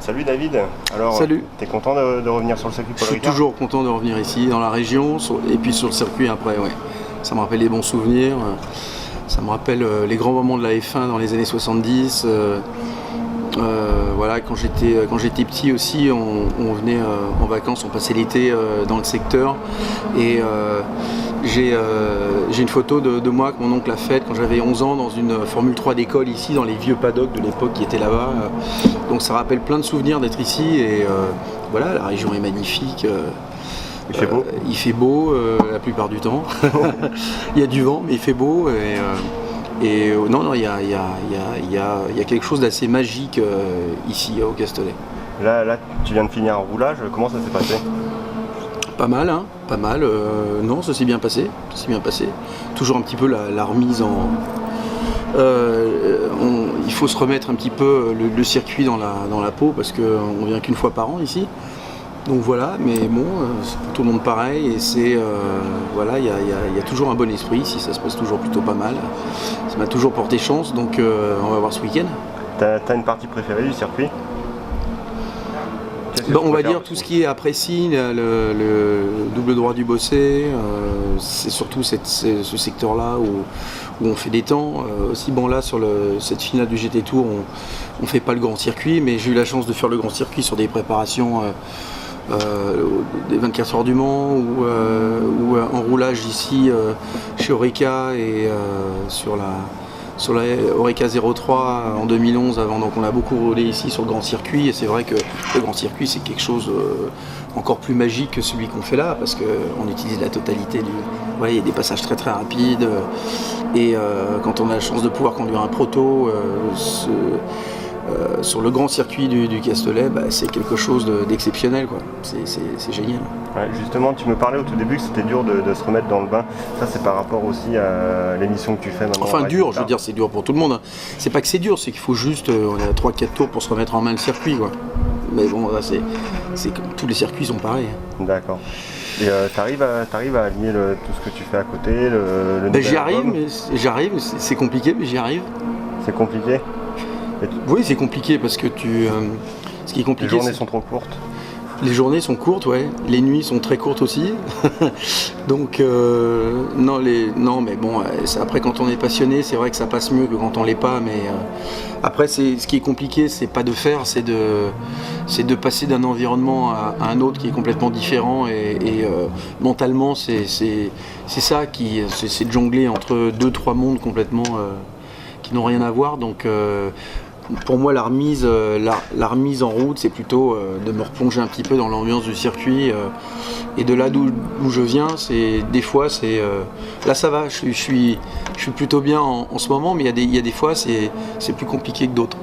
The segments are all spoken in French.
Salut David, alors Salut. t'es content de revenir sur le circuit Paul Je suis Ricard? toujours content de revenir ici, dans la région, et puis sur le circuit après, ouais. Ça me rappelle les bons souvenirs, ça me rappelle les grands moments de la F1 dans les années 70. Voilà, quand j'étais petit aussi, on venait en vacances, on passait l'été dans le secteur. Et j'ai une photo de moi que mon oncle a faite quand j'avais 11 ans dans une Formule 3 d'école ici, dans les vieux paddocks de l'époque qui étaient là-bas. Donc ça rappelle plein de souvenirs d'être ici. Et voilà, la région est magnifique. Il fait beau. Il fait beau la plupart du temps. Il y a du vent, mais il fait beau. Non, il y a quelque chose d'assez magique ici au Castellet. Là, tu viens de finir un roulage, comment ça s'est passé? Pas mal, hein, pas mal. Non, ça s'est bien passé. Ça s'est bien passé. Toujours un petit peu la remise en. Il faut se remettre un petit peu le circuit dans la peau parce qu'on vient qu'une fois par an ici. Donc voilà, mais bon, c'est pour tout le monde pareil et c'est voilà, il y a toujours un bon esprit ici, ça se passe toujours plutôt pas mal. Ça m'a toujours porté chance, donc on va voir ce week-end. T'as une partie préférée du circuit? On va dire tout ce qui est après signe, le double droit du Bossé, c'est surtout ce secteur-là où on fait des temps. Aussi bon là sur cette finale du GT Tour, on fait pas le grand circuit, mais j'ai eu la chance de faire le grand circuit sur des préparations des 24 heures du Mans ou en roulage ici chez Oreca et sur la Oreca 03 en 2011 avant, donc on a beaucoup roulé ici sur le grand circuit et c'est vrai que le grand circuit c'est quelque chose encore plus magique que celui qu'on fait là parce qu'on utilise la totalité voilà, il y a des passages très très rapides et quand on a la chance de pouvoir conduire un proto sur le grand circuit du Castellet, c'est quelque chose d'exceptionnel, quoi. C'est génial. Ouais, justement, tu me parlais au tout début que c'était dur de se remettre dans le bain. Ça, c'est par rapport aussi à l'émission que tu fais maintenant. Enfin, dur, je veux dire, c'est dur pour tout le monde. Hein. C'est pas que c'est dur, c'est qu'il faut juste, on a 3-4 tours pour se remettre en main le circuit, quoi. Mais bon, là, c'est comme tous les circuits sont pareils. Hein. D'accord. Et t'arrives à allier tout ce que tu fais à côté, le j'arrive, c'est compliqué, mais j'y arrive. C'est compliqué? Oui, c'est compliqué parce que ce qui est compliqué, les journées sont trop courtes. Les journées sont courtes, ouais. Les nuits sont très courtes aussi. Donc non, mais bon, après quand on est passionné, c'est vrai que ça passe mieux que quand on l'est pas. Mais après, ce qui est compliqué, c'est pas de faire, c'est de passer d'un environnement à un autre qui est complètement différent. Et mentalement, c'est ça c'est de jongler entre 2-3 mondes complètement qui n'ont rien à voir. Donc pour moi, la remise en route, c'est plutôt de me replonger un petit peu dans l'ambiance du circuit. Et de là d'où je viens, des fois, là ça va, je suis plutôt bien en ce moment, mais il y a des fois, c'est plus compliqué que d'autres.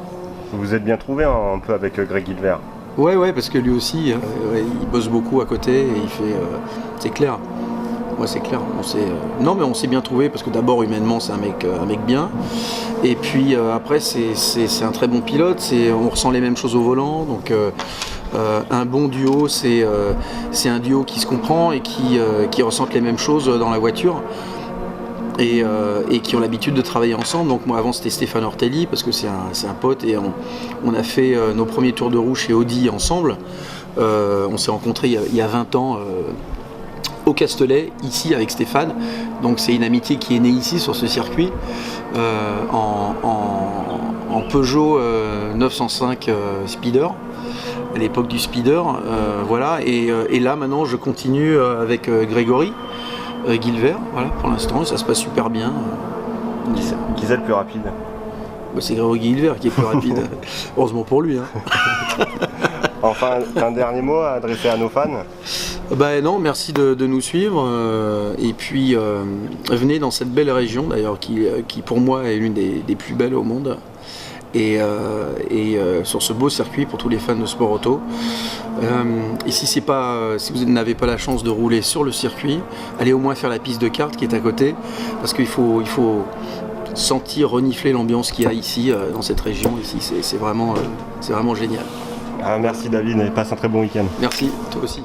Vous êtes bien trouvé un peu avec Greg Gilbert? Ouais, parce que lui aussi, il bosse beaucoup à côté et il fait, c'est clair. Ouais, c'est clair. Non, mais on s'est bien trouvé parce que d'abord humainement c'est un mec bien. Et puis après c'est un très bon pilote. On ressent les mêmes choses au volant. Donc un bon duo, c'est un duo qui se comprend et qui ressentent les mêmes choses dans la voiture. Et qui ont l'habitude de travailler ensemble. Donc moi avant c'était Stéphane Ortelli parce que c'est un pote et on a fait nos premiers tours de roue chez Audi ensemble. On s'est rencontrés il y a 20 ans. Au Castellet, ici avec Stéphane, donc c'est une amitié qui est née ici sur ce circuit en Peugeot 905 Speeder, à l'époque du Speeder, voilà, et là maintenant je continue avec Grégory Gilbert, voilà, pour l'instant, ça se passe super bien. Qui est le plus rapide? C'est Grégory Gilbert qui est plus rapide, heureusement pour lui. Hein. Enfin, un dernier mot à adresser à nos fans? Non, merci de nous suivre et puis venez dans cette belle région d'ailleurs qui pour moi est l'une des plus belles au monde et sur ce beau circuit pour tous les fans de sport auto. Et si vous n'avez pas la chance de rouler sur le circuit, allez au moins faire la piste de kart qui est à côté parce qu'il faut sentir renifler l'ambiance qu'il y a ici dans cette région ici, c'est vraiment génial. Merci David et passe un très bon week-end. Merci, toi aussi.